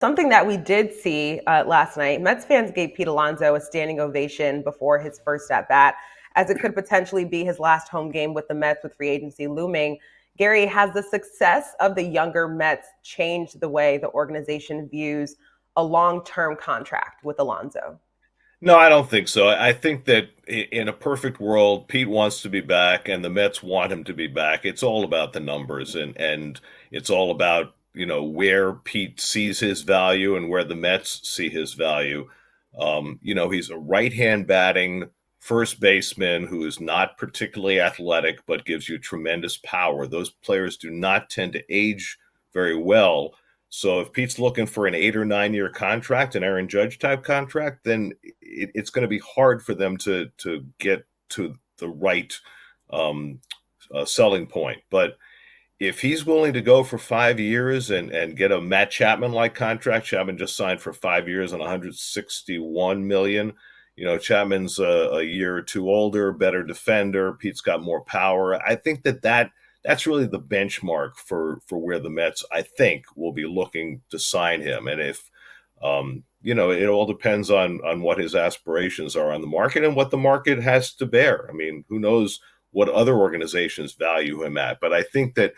Something that we did see last night, Mets fans gave Pete Alonso a standing ovation before his first at bat, as it could potentially be his last home game with the Mets with free agency looming. Gary, has the success of the younger Mets changed the way the organization views a long-term contract with Alonso? No, I don't think so. I think that in a perfect world, Pete wants to be back and the Mets want him to be back. It's all about the numbers and it's all about, where Pete sees his value and where the Mets see his value. He's a right-hand batting first baseman who is not particularly athletic but gives you tremendous power. Those players do not tend to age very well. So if Pete's looking for an 8 or 9 year contract, an Aaron Judge type contract, then it's going to be hard for them to get to the right selling point. But if he's willing to go for 5 years and get a Matt Chapman like contract, Chapman just signed for 5 years and 161 million. Chapman's a year or two older, better defender. Pete's got more power. I think that's really the benchmark for where the Mets, I think, will be looking to sign him. And if it all depends on what his aspirations are on the market and what the market has to bear. I mean, who knows what other organizations value him at? But I think that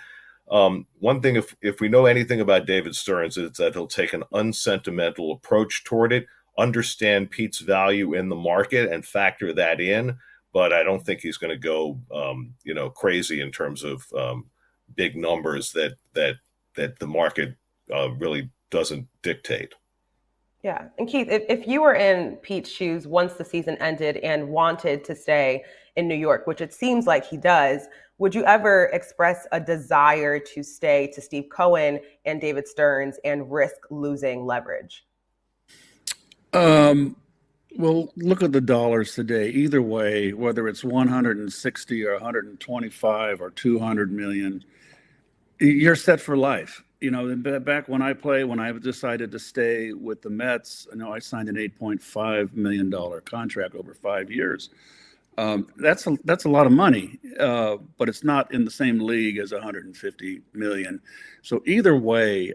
one thing, if we know anything about David Stearns, it's that he'll take an unsentimental approach toward it, understand Pete's value in the market, and factor that in. But I don't think he's going to go, crazy in terms of big numbers that the market really doesn't dictate. Yeah. And Keith, if you were in Pete's shoes once the season ended and wanted to stay in New York, which it seems like he does, would you ever express a desire to stay to Steve Cohen and David Stearns and risk losing leverage? Um, well, look at the dollars today. Either way, whether it's 160 or 125 or 200 million, you're set for life. Back when I decided to stay with the Mets, I signed an $8.5 million contract over 5 years. That's a lot of money, but it's not in the same league as 150 million. So either way,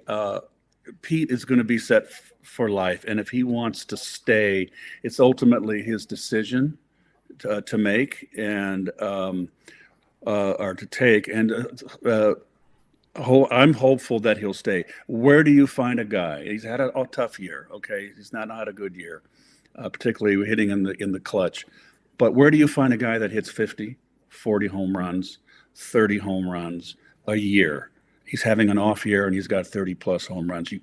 Pete is going to be set for life, and if he wants to stay, it's ultimately his decision to make and or to take. And I'm hopeful that he'll stay. Where do you find a guy? He's had a tough year. Okay, he's not had a good year, particularly hitting in the clutch. But where do you find a guy that hits 50, 40 home runs, 30 home runs a year? He's having an off year and he's got 30 plus home runs.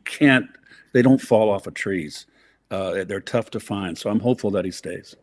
They don't fall off of trees. They're tough to find. So I'm hopeful that he stays.